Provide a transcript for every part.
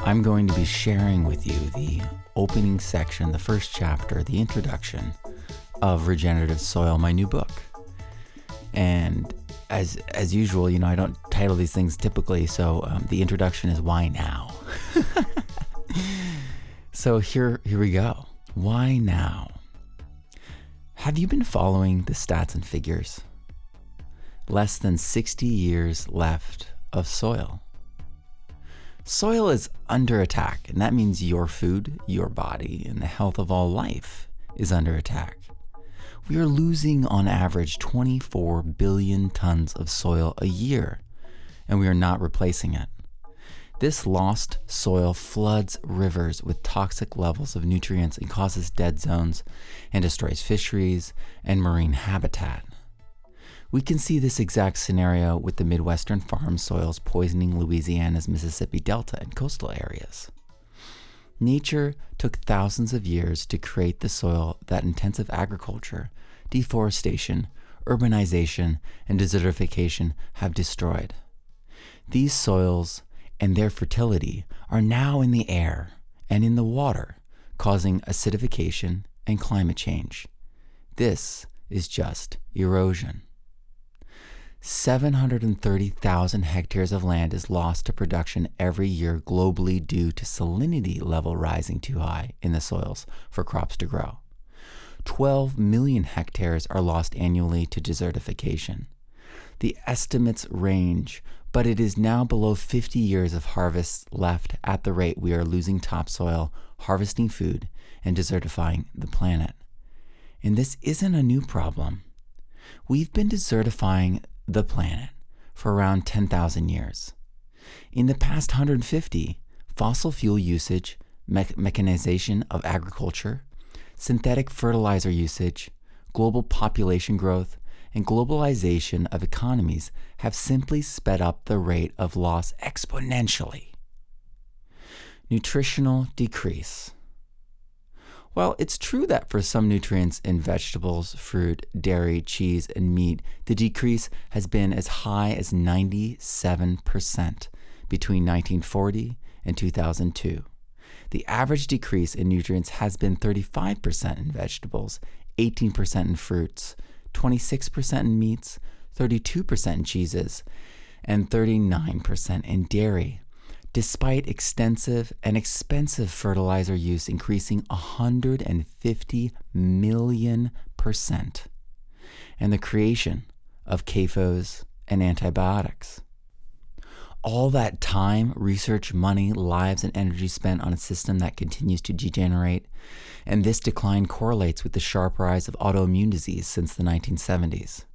I'm going to be sharing with you the opening section, the first chapter, the introduction of Regenerative Soil, my new book. And as usual, I don't title these things typically, so the introduction is why now? So here we go. Why now? Have you been following the stats and figures? Less than 60 years left of soil. Soil is under attack, and that means your food, your body, and the health of all life is under attack. We are losing on average 24 billion tons of soil a year, and we are not replacing it. This lost soil floods rivers with toxic levels of nutrients and causes dead zones and destroys fisheries and marine habitat. We can see this exact scenario with the Midwestern farm soils poisoning Louisiana's Mississippi Delta and coastal areas. Nature took thousands of years to create the soil that intensive agriculture, deforestation, urbanization, and desertification have destroyed. These soils and their fertility are now in the air and in the water, causing acidification and climate change. This is just erosion. 730,000 hectares of land is lost to production every year globally due to salinity level rising too high in the soils for crops to grow. 12 million hectares are lost annually to desertification. The estimates range, but it is now below 50 years of harvests left at the rate we are losing topsoil, harvesting food, and desertifying the planet. And this isn't a new problem. We've been desertifying the planet for around 10,000 years. In the past 150, fossil fuel usage, mechanization of agriculture, synthetic fertilizer usage, global population growth, and globalization of economies have simply sped up the rate of loss exponentially. Nutritional decrease. Well, it's true that for some nutrients in vegetables, fruit, dairy, cheese, and meat, the decrease has been as high as 97% between 1940 and 2002. The average decrease in nutrients has been 35% in vegetables, 18% in fruits, 26% in meats, 32% in cheeses, and 39% in dairy, despite extensive and expensive fertilizer use increasing 150 million% and the creation of CAFOs and antibiotics. All that time, research, money, lives, and energy spent on a system that continues to degenerate, and this decline correlates with the sharp rise of autoimmune disease since the 1970s.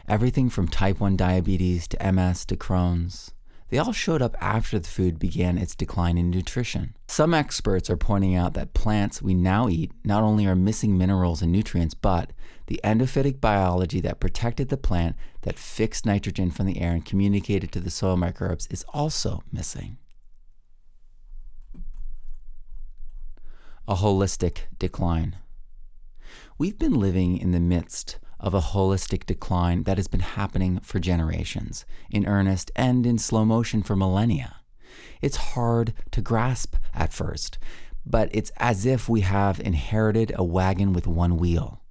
Everything from type 1 diabetes to MS to Crohn's, they all showed up after the food began its decline in nutrition. Some experts are pointing out that plants we now eat not only are missing minerals and nutrients, but the endophytic biology that protected the plant, that fixed nitrogen from the air and communicated to the soil microbes, is also missing. A holistic decline. We've been living in the midst of a holistic decline that has been happening for generations, in earnest and in slow motion for millennia. It's hard to grasp at first, but it's as if we have inherited a wagon with one wheel.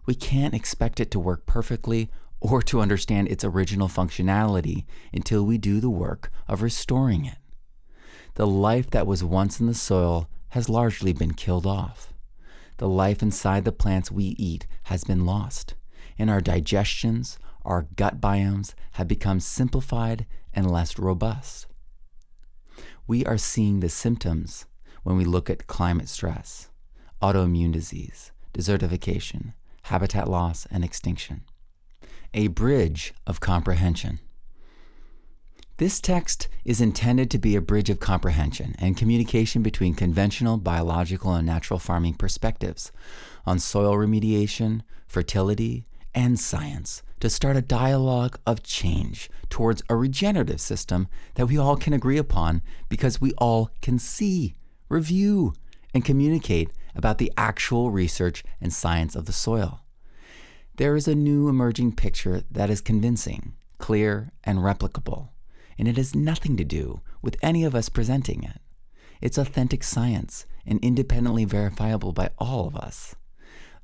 We can't expect it to work perfectly or to understand its original functionality until we do the work of restoring it. The life that was once in the soil has largely been killed off. The life inside the plants we eat has been lost, and our digestions, our gut biomes have become simplified and less robust. We are seeing the symptoms when we look at climate stress, autoimmune disease, desertification, habitat loss, and extinction. A bridge of comprehension. This text is intended to be a bridge of comprehension and communication between conventional, biological, and natural farming perspectives on soil remediation, fertility, and science, to start a dialogue of change towards a regenerative system that we all can agree upon because we all can see, review, and communicate about the actual research and science of the soil. There is a new emerging picture that is convincing, clear, and replicable, and it has nothing to do with any of us presenting it. It's authentic science and independently verifiable by all of us.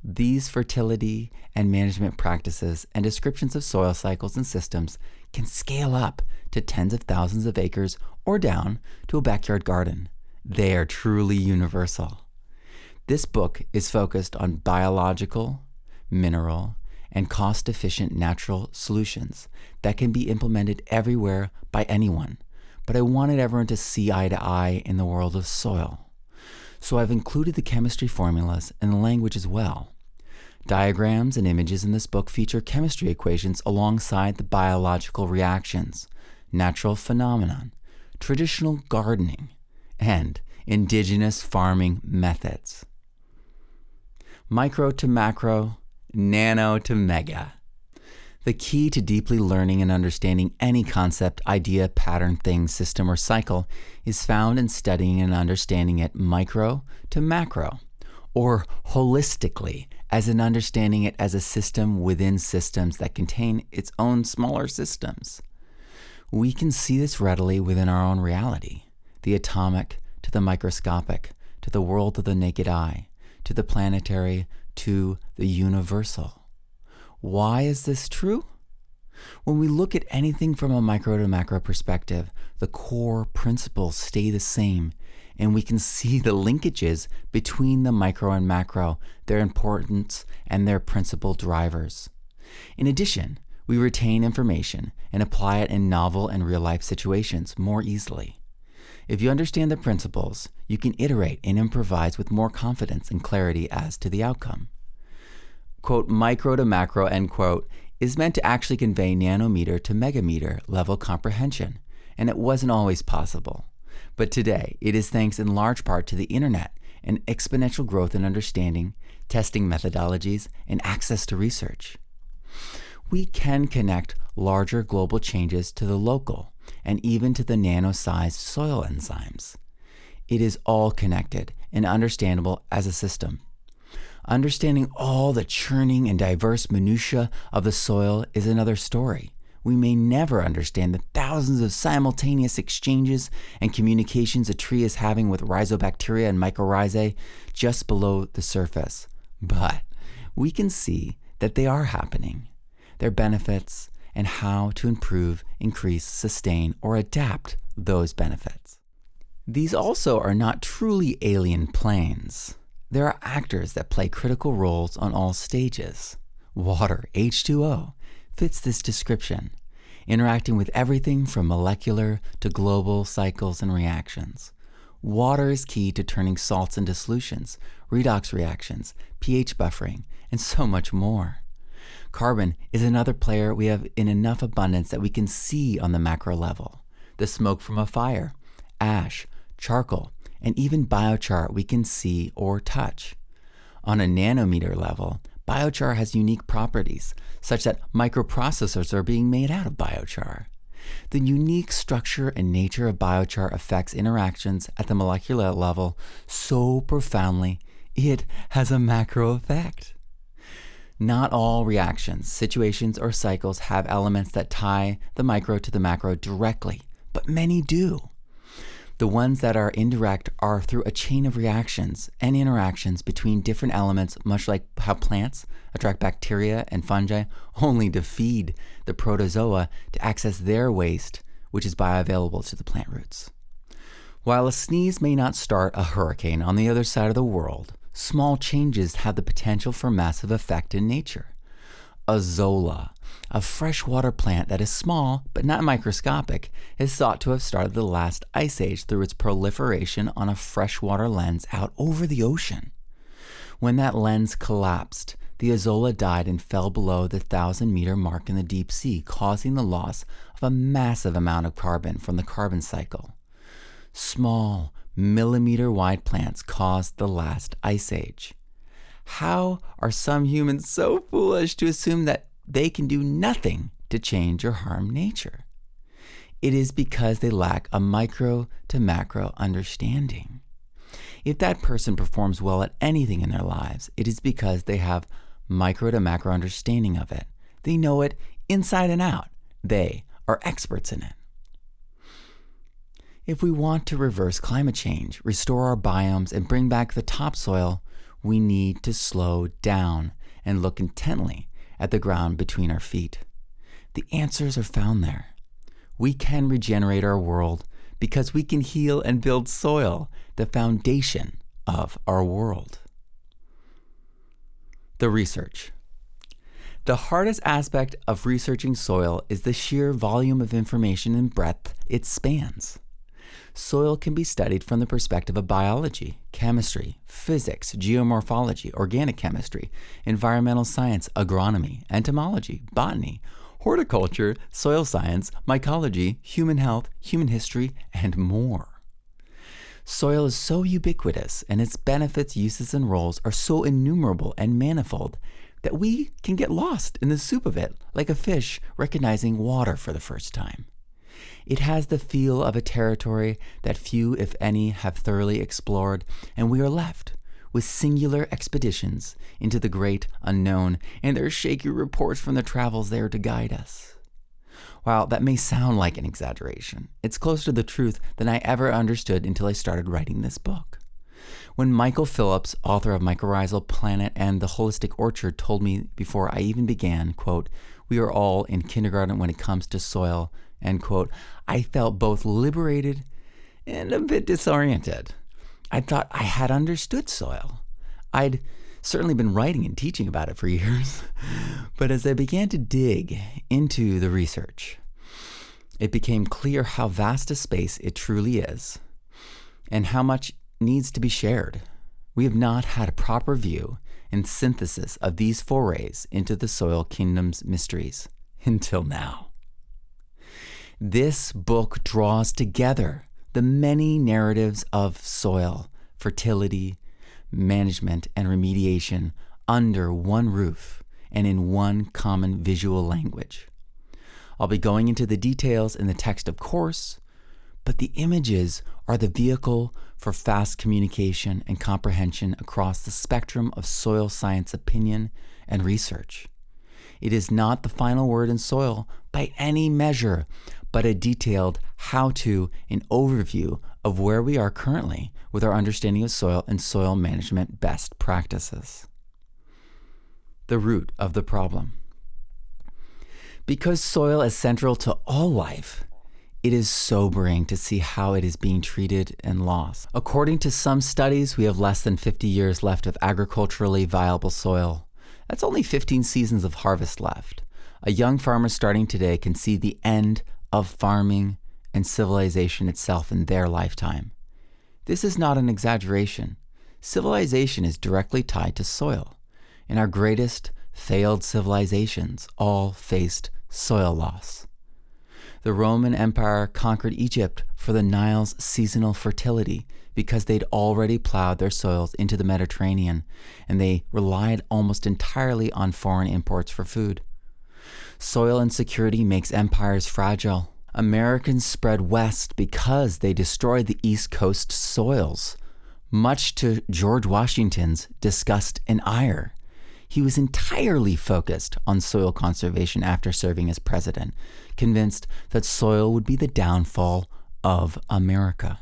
These fertility and management practices and descriptions of soil cycles and systems can scale up to tens of thousands of acres or down to a backyard garden. They are truly universal. This book is focused on biological, mineral, and cost-efficient natural solutions that can be implemented everywhere by anyone, but I wanted everyone to see eye to eye in the world of soil. So I've included the chemistry formulas and the language as well. Diagrams and images in this book feature chemistry equations alongside the biological reactions, natural phenomenon, traditional gardening, and indigenous farming methods. Micro to macro, nano to mega. The key to deeply learning and understanding any concept, idea, pattern, thing, system, or cycle is found in studying and understanding it micro to macro, or holistically, as in understanding it as a system within systems that contain its own smaller systems. We can see this readily within our own reality, the atomic to the microscopic, to the world of the naked eye, to the planetary, to the universal. Why is this true? When we look at anything from a micro to macro perspective, the core principles stay the same, and we can see the linkages between the micro and macro, their importance, and their principal drivers. In addition, we retain information and apply it in novel and real-life situations more easily. If you understand the principles, you can iterate and improvise with more confidence and clarity as to the outcome. Quote, micro to macro, end quote, is meant to actually convey nanometer to megameter level comprehension, and it wasn't always possible. But today, it is thanks in large part to the internet and exponential growth in understanding, testing methodologies, and access to research. We can connect larger global changes to the local and even to the nano-sized soil enzymes. It is all connected and understandable as a system. Understanding all the churning and diverse minutiae of the soil is another story. We may never understand the thousands of simultaneous exchanges and communications a tree is having with rhizobacteria and mycorrhizae just below the surface. But we can see that they are happening, their benefits, and how to improve, increase, sustain, or adapt those benefits. These also are not truly alien planes. There are actors that play critical roles on all stages. Water, H2O, fits this description, interacting with everything from molecular to global cycles and reactions. Water is key to turning salts into solutions, redox reactions, pH buffering, and so much more. Carbon is another player we have in enough abundance that we can see on the macro level. The smoke from a fire, ash, charcoal, and even biochar we can see or touch. On a nanometer level, biochar has unique properties, such that microprocessors are being made out of biochar. The unique structure and nature of biochar affects interactions at the molecular level so profoundly, it has a macro effect. Not all reactions, situations, or cycles have elements that tie the micro to the macro directly, but many do. The ones that are indirect are through a chain of reactions and interactions between different elements, much like how plants attract bacteria and fungi only to feed the protozoa to access their waste, which is bioavailable to the plant roots. While a sneeze may not start a hurricane on the other side of the world, small changes have the potential for massive effect in nature. A zola, a freshwater plant that is small but not microscopic, is thought to have started the last ice age through its proliferation on a freshwater lens out over the ocean. When that lens collapsed, the azola died and fell below the 1,000-meter mark in the deep sea, causing the loss of a massive amount of carbon from the carbon cycle. Small, millimeter-wide plants caused the last ice age. How are some humans so foolish to assume that they can do nothing to change or harm nature? It is because they lack a micro to macro understanding. If that person performs well at anything in their lives, it is because they have micro to macro understanding of it. They know it inside and out. They are experts in it. If we want to reverse climate change, restore our biomes, and bring back the topsoil, we need to slow down and look intently at the ground between our feet. The answers are found there. We can regenerate our world because we can heal and build soil, the foundation of our world. The research. The hardest aspect of researching soil is the sheer volume of information and breadth it spans. Soil can be studied from the perspective of biology, chemistry, physics, geomorphology, organic chemistry, environmental science, agronomy, entomology, botany, horticulture, soil science, mycology, human health, human history, and more. Soil is so ubiquitous, and its benefits, uses, and roles are so innumerable and manifold that we can get lost in the soup of it, like a fish recognizing water for the first time. It has the feel of a territory that few, if any, have thoroughly explored, and we are left with singular expeditions into the great unknown, and their shaky reports from the travels there to guide us. While that may sound like an exaggeration, it's closer to the truth than I ever understood until I started writing this book. When Michael Phillips, author of Mycorrhizal Planet and The Holistic Orchard, told me before I even began, quote, "We are all in kindergarten when it comes to soil," end quote, I felt both liberated and a bit disoriented. I thought I had understood soil. I'd certainly been writing and teaching about it for years. But as I began to dig into the research, it became clear how vast a space it truly is and how much needs to be shared. We have not had a proper view and synthesis of these forays into the soil kingdom's mysteries until now. This book draws together the many narratives of soil, fertility, management, and remediation under one roof and in one common visual language. I'll be going into the details in the text, of course, but the images are the vehicle for fast communication and comprehension across the spectrum of soil science opinion and research. It is not the final word in soil by any measure, but a detailed how-to and overview of where we are currently with our understanding of soil and soil management best practices. The root of the problem. Because soil is central to all life, it is sobering to see how it is being treated and lost. According to some studies, we have less than 50 years left of agriculturally viable soil. That's only 15 seasons of harvest left. A young farmer starting today can see the end of farming and civilization itself in their lifetime. This is not an exaggeration. Civilization is directly tied to soil, and our greatest failed civilizations all faced soil loss. The Roman Empire conquered Egypt for the Nile's seasonal fertility because they'd already plowed their soils into the Mediterranean, and they relied almost entirely on foreign imports for food. Soil insecurity makes empires fragile. Americans spread west because they destroyed the East Coast soils, much to George Washington's disgust and ire. He was entirely focused on soil conservation after serving as president, convinced that soil would be the downfall of America.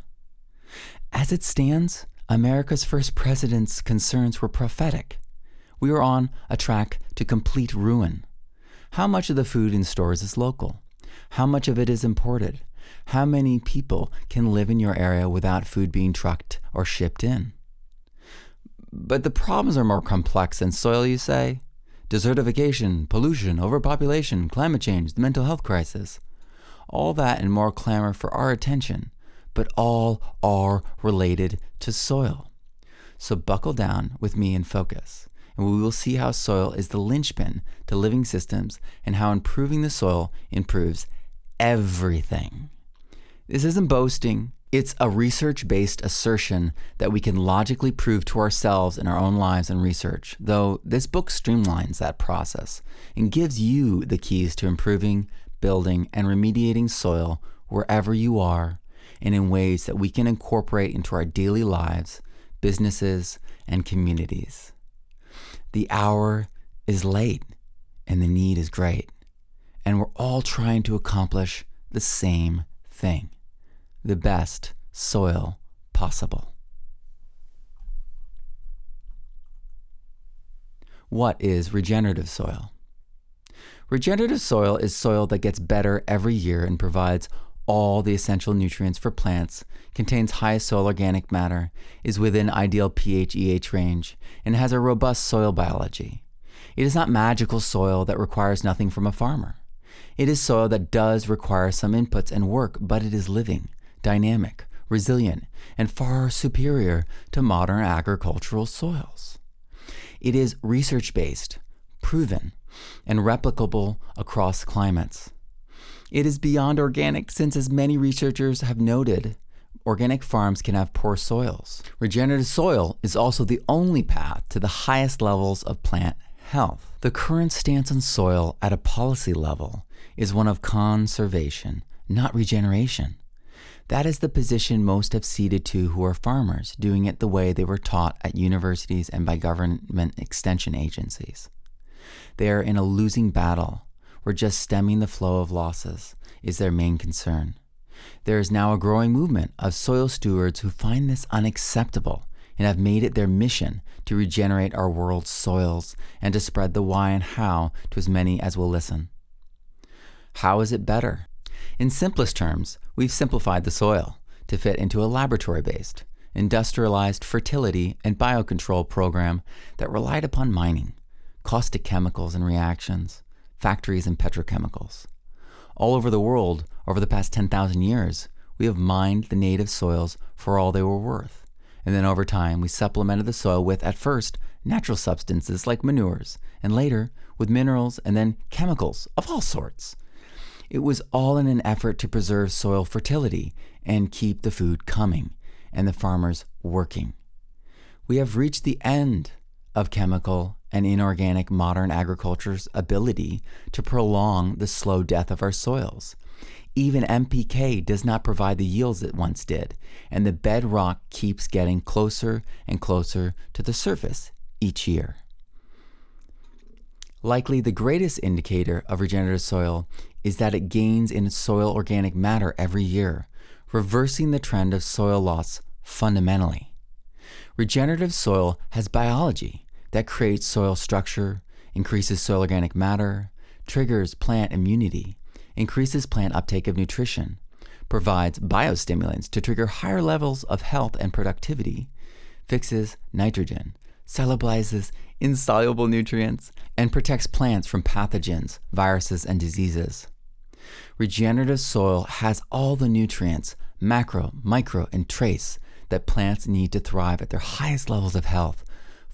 As it stands, America's first president's concerns were prophetic. We were on a track to complete ruin. How much of the food in stores is local? How much of it is imported? How many people can live in your area without food being trucked or shipped in? But the problems are more complex than soil, you say? Desertification, pollution, overpopulation, climate change, the mental health crisis. All that and more clamor for our attention, but all are related to soil. So buckle down with me and focus, and we will see how soil is the linchpin to living systems and how improving the soil improves everything. This isn't boasting. It's a research-based assertion that we can logically prove to ourselves in our own lives and research, though this book streamlines that process and gives you the keys to improving, building, and remediating soil wherever you are and in ways that we can incorporate into our daily lives, businesses, and communities. The hour is late and the need is great, and we're all trying to accomplish the same thing. the best soil possible. What is regenerative soil? Regenerative soil is soil that gets better every year and provides all the essential nutrients for plants, contains high soil organic matter, is within ideal pH-EH range, and has a robust soil biology. It is not magical soil that requires nothing from a farmer. It is soil that does require some inputs and work, but it is living, dynamic, resilient, and far superior to modern agricultural soils. It is research-based, proven, and replicable across climates. It is beyond organic since, as many researchers have noted, organic farms can have poor soils. Regenerative soil is also the only path to the highest levels of plant health. The current stance on soil at a policy level is one of conservation, not regeneration. That is the position most have ceded to who are farmers, doing it the way they were taught at universities and by government extension agencies. They are in a losing battle, where just stemming the flow of losses is their main concern. There is now a growing movement of soil stewards who find this unacceptable and have made it their mission to regenerate our world's soils and to spread the why and how to as many as will listen. How is it better? In simplest terms, we've simplified the soil to fit into a laboratory-based, industrialized fertility and biocontrol program that relied upon mining, caustic chemicals and reactions, factories and petrochemicals. All over the world, over the past 10,000 years, we have mined the native soils for all they were worth. And then over time, we supplemented the soil with, at first, natural substances like manures, and later with minerals and then chemicals of all sorts. It was all in an effort to preserve soil fertility and keep the food coming and the farmers working. We have reached the end of chemical and inorganic modern agriculture's ability to prolong the slow death of our soils. Even NPK does not provide the yields it once did, and the bedrock keeps getting closer and closer to the surface each year. Likely the greatest indicator of regenerative soil is that it gains in soil organic matter every year, reversing the trend of soil loss fundamentally. Regenerative soil has biology that creates soil structure, increases soil organic matter, triggers plant immunity, increases plant uptake of nutrition, provides biostimulants to trigger higher levels of health and productivity, fixes nitrogen, solubilizes insoluble nutrients, and protects plants from pathogens, viruses, and diseases. Regenerative soil has all the nutrients, macro, micro, and trace, that plants need to thrive at their highest levels of health: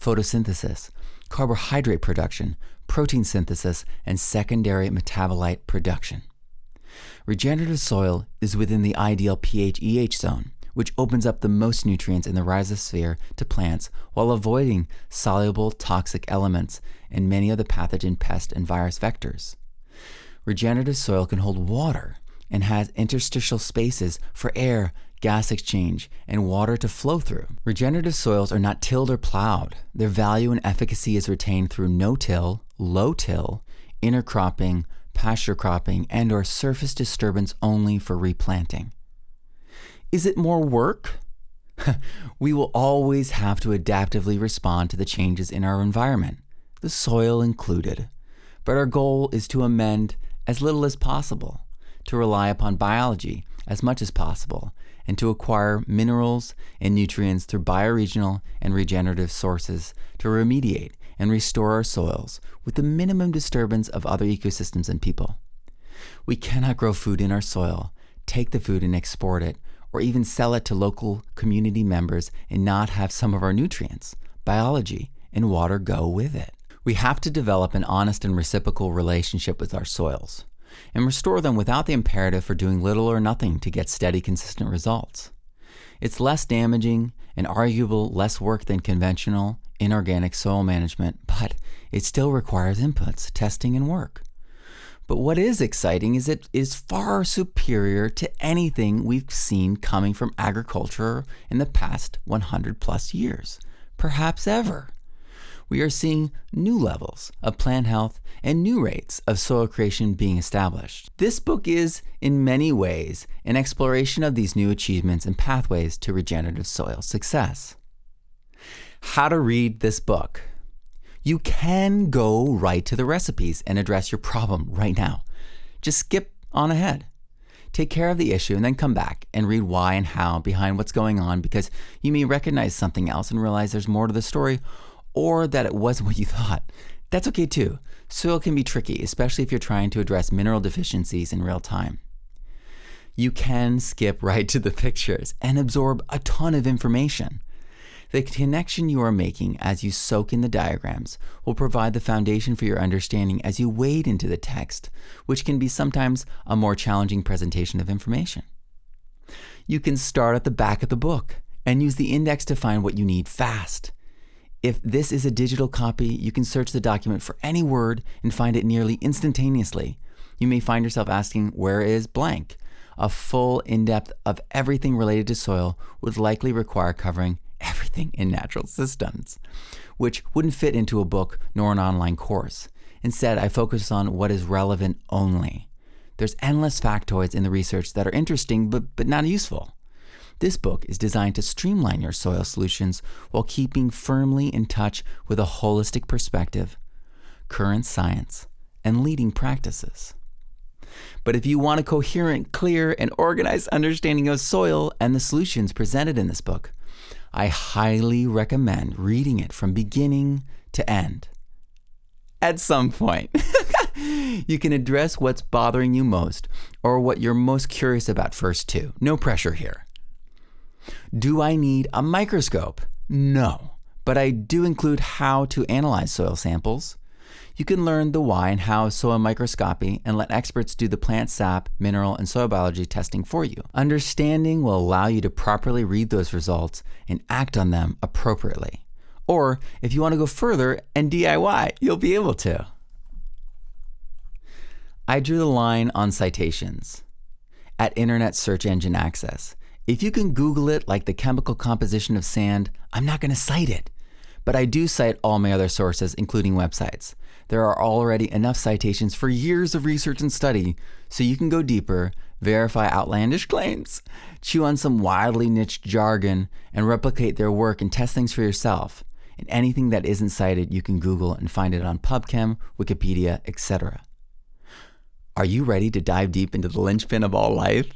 photosynthesis, carbohydrate production, protein synthesis, and secondary metabolite production. Regenerative soil is within the ideal pH-EH zone, which opens up the most nutrients in the rhizosphere to plants while avoiding soluble toxic elements and many of the pathogen pest and virus vectors. Regenerative soil can hold water and has interstitial spaces for air, gas exchange, and water to flow through. Regenerative soils are not tilled or plowed. Their value and efficacy is retained through no-till, low-till, intercropping, pasture cropping, and/or surface disturbance only for replanting. Is it more work? We will always have to adaptively respond to the changes in our environment, the soil included. But our goal is to amend as little as possible, to rely upon biology as much as possible, and to acquire minerals and nutrients through bioregional and regenerative sources to remediate and restore our soils with the minimum disturbance of other ecosystems and people. We cannot grow food in our soil, take the food and export it, or even sell it to local community members and not have some of our nutrients, biology, and water go with it. We have to develop an honest and reciprocal relationship with our soils and restore them without the imperative for doing little or nothing to get steady, consistent results. It's less damaging and arguably less work than conventional inorganic soil management, but it still requires inputs, testing, and work. But what is exciting is it is far superior to anything we've seen coming from agriculture in the past 100 plus years, perhaps ever. we are seeing new levels of plant health and new rates of soil creation being established. This book is, in many ways, an exploration of these new achievements and pathways to regenerative soil success. How to read this book. You can go right to the recipes and address your problem right now. Just skip on ahead. Take care of the issue and then come back and read why and how behind what's going on, because you may recognize something else and realize there's more to the story, or that it wasn't what you thought. That's okay too. Soil can be tricky, especially if you're trying to address mineral deficiencies in real time. You can skip right to the pictures and absorb a ton of information. The connection you are making as you soak in the diagrams will provide the foundation for your understanding as you wade into the text, which can be sometimes a more challenging presentation of information. You can start at the back of the book and use the index to find what you need fast. If this is a digital copy, you can search the document for any word and find it nearly instantaneously. You may find yourself asking, where is blank? A full in-depth of everything related to soil would likely require covering everything in natural systems, which wouldn't fit into a book nor an online course. Instead, I focus on what is relevant only. There's endless factoids in the research that are interesting but not useful. This book is designed to streamline your soil solutions while keeping firmly in touch with a holistic perspective, current science, and leading practices. But if you want a coherent, clear, and organized understanding of soil and the solutions presented in this book, I highly recommend reading it from beginning to end. At some point, you can address what's bothering you most or what you're most curious about first too. No pressure here. Do I need a microscope? No, but I do include how to analyze soil samples. You can learn the why and how of soil microscopy and let experts do the plant sap, mineral, and soil biology testing for you. Understanding will allow you to properly read those results and act on them appropriately. Or if you want to go further and DIY, you'll be able to. I drew the line on citations. At internet search engine access, if you can Google it like the chemical composition of sand, I'm not going to cite it. But I do cite all my other sources, including websites. There are already enough citations for years of research and study, so you can go deeper, verify outlandish claims, chew on some wildly niched jargon, and replicate their work and test things for yourself. And anything that isn't cited, you can Google and find it on PubChem, Wikipedia, etc. Are you ready to dive deep into the linchpin of all life?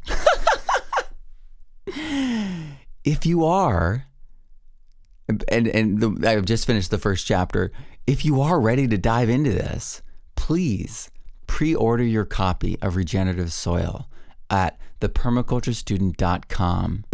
If you are, I've just finished the first chapter. If you are ready to dive into this, please pre-order your copy of Regenerative Soil at thepermaculturestudent.com.